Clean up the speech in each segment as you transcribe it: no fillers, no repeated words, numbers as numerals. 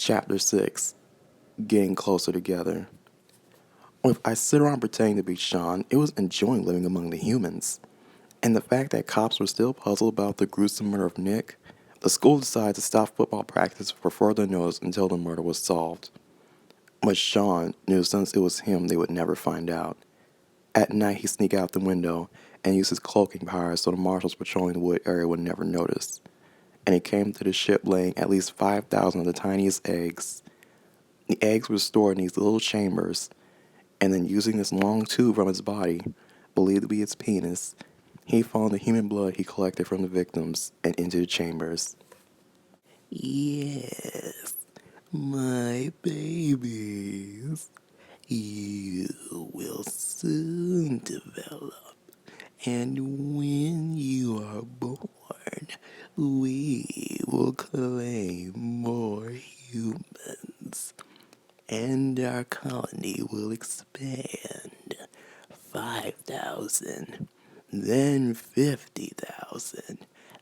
Chapter 6 Getting Closer Together. If I sit around pretending to be Shawn, it was enjoying living among the humans. And the fact that cops were still puzzled about the gruesome murder of Nick, the school decided to stop football practice for further notice until the murder was solved. But Shawn knew since it was him they would never find out. At night, he'd sneak out the window and use his cloaking powers so the marshals patrolling the wood area would never notice. And he came to the ship laying at least 5,000 of the tiniest eggs. The eggs were stored in these little chambers, and then using this long tube from his body, believed to be its penis, he found the human blood he collected from the victims and into the chambers. Yes, my babies, you will soon develop, and when you are born, we will claim more humans, and our colony will expand. 5,000, then 50,000,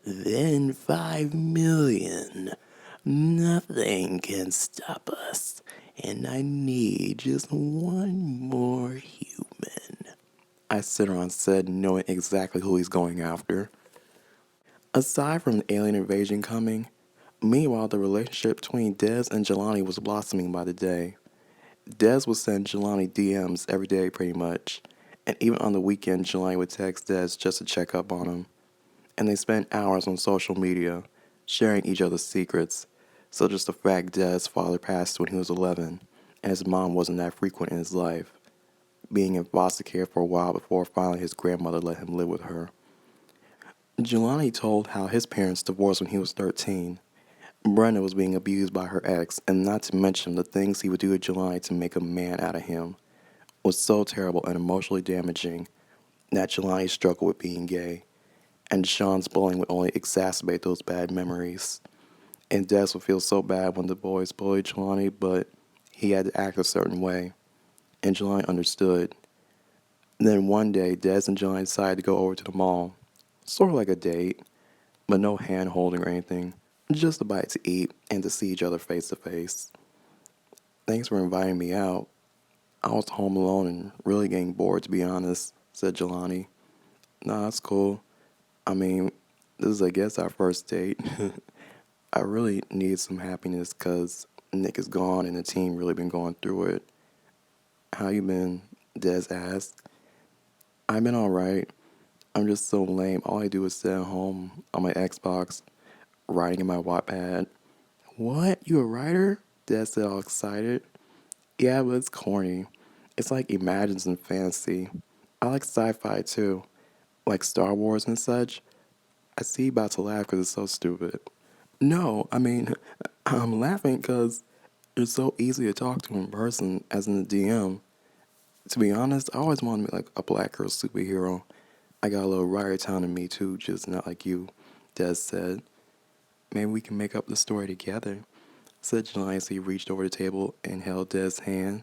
then 5 million. Nothing can stop us, and I need just one more human. Cideron said, knowing exactly who he's going after. Aside from the alien invasion coming, meanwhile the relationship between Dez and Geloni was blossoming by the day. Dez would send Geloni DMs every day pretty much, and even on the weekend Geloni would text Dez just to check up on him. And they spent hours on social media, sharing each other's secrets, such as the fact Dez's father passed when he was 11, and his mom wasn't that frequent in his life, being in foster care for a while before finally his grandmother let him live with her. Geloni told how his parents divorced when he was 13. Brenda was being abused by her ex, and not to mention the things he would do to Geloni to make a man out of him was so terrible and emotionally damaging that Geloni struggled with being gay, and Shawn's bullying would only exacerbate those bad memories. And Des would feel so bad when the boys bullied Geloni, but he had to act a certain way, and Geloni understood. Then one day, Des and Geloni decided to go over to the mall, sort of like a date, but no hand-holding or anything, just a bite to eat and to see each other face to face. Thanks for inviting me out. I was home alone and really getting bored, to be honest, said Geloni. Nah, that's cool. I mean, this is, I guess, our first date. I really need some happiness because Nick is gone and the team really been going through it. How you been? Des asked. I've been alright. I'm just so lame. All I do is sit at home on my Xbox, writing in my Wattpad. What? You a writer? Des said all excited. Yeah, but it's corny. It's like Imagines and fantasy. I like sci-fi too, like Star Wars and such. I see you about to laugh because it's so stupid. No, I mean, I'm laughing because you're so easy to talk to in person as in the DM. To be honest, I always wanted to be like a black girl superhero. I got a little writer town in me too, just not like you, Des said. Maybe we can make up the story together, said Jelani as he reached over the table and held Des' hand.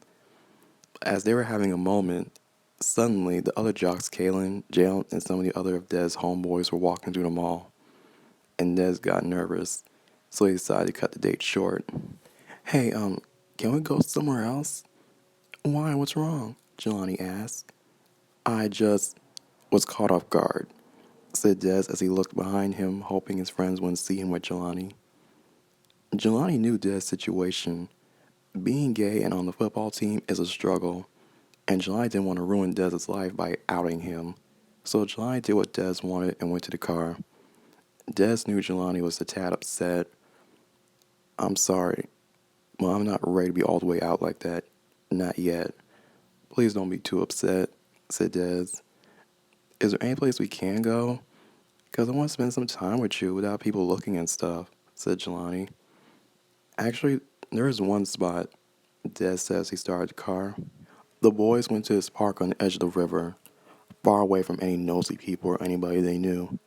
As they were having a moment, suddenly the other jocks, Kalen, Jalen, and some of the other of Des' homeboys were walking through the mall. And Des got nervous, so he decided to cut the date short. Hey, can we go somewhere else? Why, what's wrong? Jelani asked. I just was caught off guard, said Des as he looked behind him, hoping his friends wouldn't see him with Jelani. Jelani knew Des' situation. Being gay and on the football team is a struggle, and Jelani didn't want to ruin Des' life by outing him. So Jelani did what Des wanted and went to the car. Des knew Jelani was a tad upset. I'm sorry, but I'm not ready to be all the way out like that. Not yet. Please don't be too upset, said Des. Is there any place we can go? Because I want to spend some time with you without people looking and stuff, said Jelani. Actually, there is one spot, Des says he started the car. The boys went to this park on the edge of the river, far away from any nosy people or anybody they knew.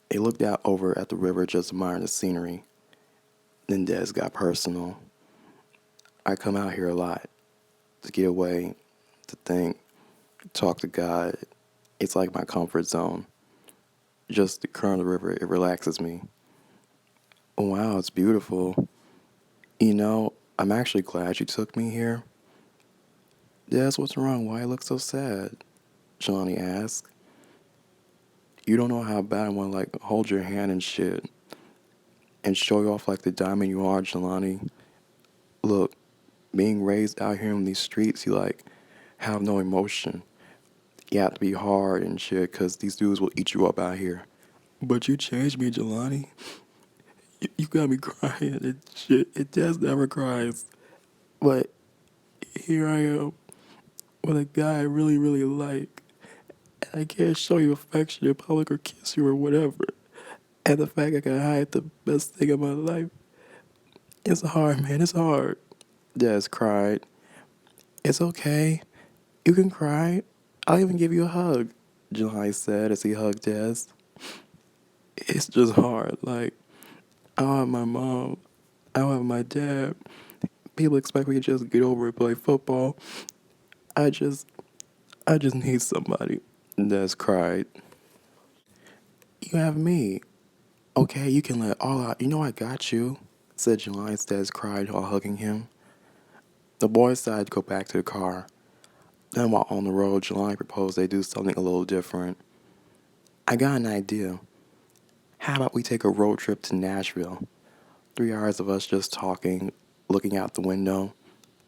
They looked out over at the river just admiring the scenery. Then Des got personal. I come out here a lot, to get away, to think, talk to God. It's like my comfort zone. Just the current of the river, it relaxes me. Wow, it's beautiful. I'm actually glad you took me here. Des, what's wrong? Why you look so sad? Geloni asked. You don't know how bad I want to, hold your hand and shit. And show you off like the diamond you are, Geloni. Look, being raised out here in these streets, you, have no emotion. You have to be hard and shit, because these dudes will eat you up out here. But you changed me, Geloni. You got me crying and shit. It just never cries. But here I am with a guy I really, really like. And I can't show you affection in public or kiss you or whatever. And the fact I can hide the best thing of my life. It's hard, man. It's hard. Des cried. It's okay. You can cry. I'll even give you a hug, July said as he hugged Des. It's just hard. I don't have my mom. I don't have my dad. People expect me to just get over and play football. I just need somebody. Des cried. You have me. Okay, you can let it all out. You know I got you, said July as Des cried while hugging him. The boys decided to go back to the car. Then while on the road, July proposed they do something a little different. I got an idea. How about we take a road trip to Nashville? 3 hours of us just talking, looking out the window,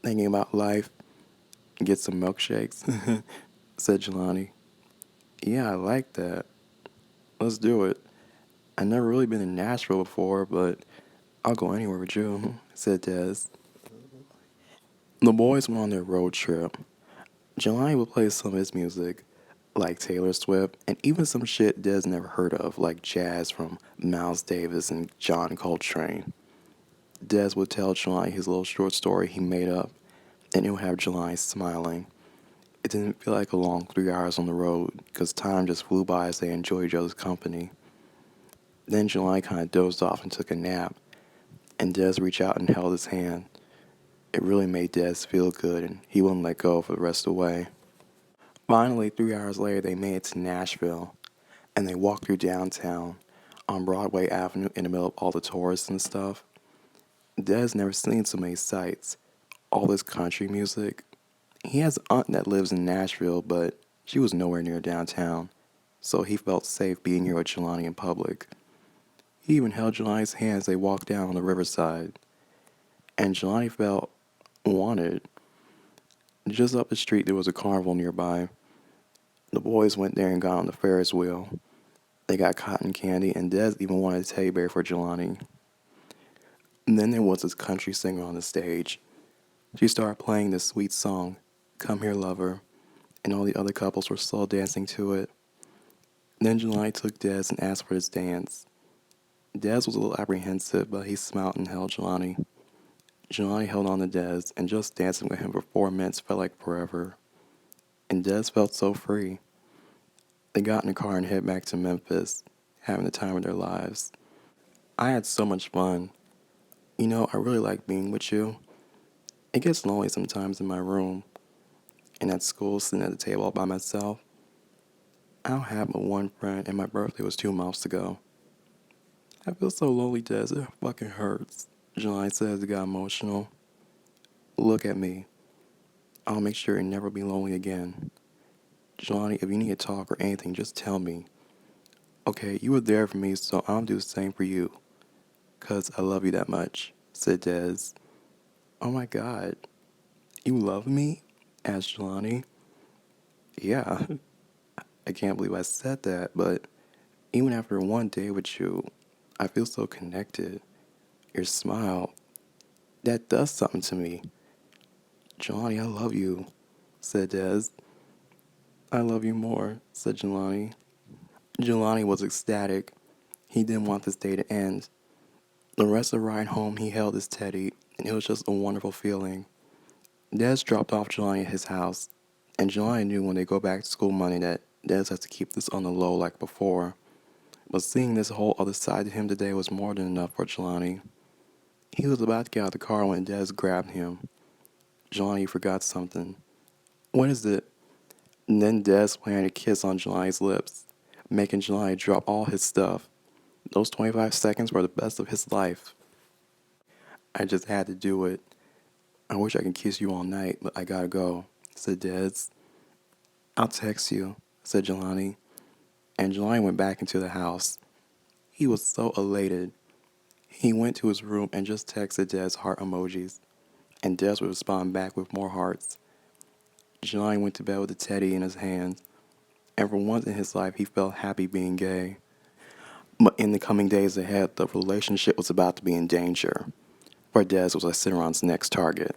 thinking about life, and get some milkshakes, said Geloni. Yeah, I like that. Let's do it. I've never really been in Nashville before, but I'll go anywhere with you, said Des. The boys went on their road trip. Jelani would play some of his music, like Taylor Swift, and even some shit Des never heard of, like jazz from Miles Davis and John Coltrane. Des would tell Jelani his little short story he made up, and it would have Jelani smiling. It didn't feel like a long 3 hours on the road, because time just flew by as they enjoyed each other's company. Then Jelani kind of dozed off and took a nap, and Des reached out and held his hand. It really made Des feel good, and he wouldn't let go for the rest of the way. Finally, 3 hours later, they made it to Nashville, and they walked through downtown on Broadway Avenue in the middle of all the tourists and stuff. Des never seen so many sights, all this country music. He has an aunt that lives in Nashville, but she was nowhere near downtown, so he felt safe being here with Jelani in public. He even held Jelani's hand as they walked down on the riverside, and Jelani felt wanted. Just up the street, there was a carnival nearby. The boys went there and got on the Ferris wheel. They got cotton candy, and Des even wanted a teddy bear for Jelani. And then there was this country singer on the stage. She started playing this sweet song, Come Here Lover, and all the other couples were slow dancing to it. Then Jelani took Des and asked for his dance. Des was a little apprehensive, but he smiled and held Jelani. Jelani held on to Des, and just dancing with him for 4 minutes felt like forever. And Des felt so free. They got in the car and headed back to Memphis, having the time of their lives. I had so much fun. I really like being with you. It gets lonely sometimes in my room, and at school sitting at the table all by myself. I don't have but one friend, and my birthday was 2 months ago. I feel so lonely, Des. It fucking hurts, Jelani said as he got emotional. Look at me. I'll make sure you'll never be lonely again. Jelani, if you need to talk or anything, just tell me. Okay, you were there for me, so I'll do the same for you. 'Cause I love you that much, said Des. Oh my God. You love me? Asked Jelani. Yeah. I can't believe I said that, but even after one day with you, I feel so connected. Your smile, that does something to me. Jelani, I love you, said Des. I love you more, said Jelani. Jelani was ecstatic. He didn't want this day to end. The rest of the ride home, he held his teddy, and it was just a wonderful feeling. Des dropped off Jelani at his house, and Jelani knew when they go back to school Monday that Des has to keep this on the low like before. But seeing this whole other side to him today was more than enough for Jelani. He was about to get out of the car when Des grabbed him. Jelani forgot something. What is it? And then Des planted a kiss on Jelani's lips, making Jelani drop all his stuff. Those 25 seconds were the best of his life. I just had to do it. I wish I could kiss you all night, but I gotta go, said Dez. I'll text you, said Geloni. And Geloni went back into the house. He was so elated. He went to his room and just texted Dez heart emojis. And Dez would respond back with more hearts. Geloni went to bed with a teddy in his hands. And for once in his life, he felt happy being gay. But in the coming days ahead, the relationship was about to be in danger, for Dez was Cimarron's next target.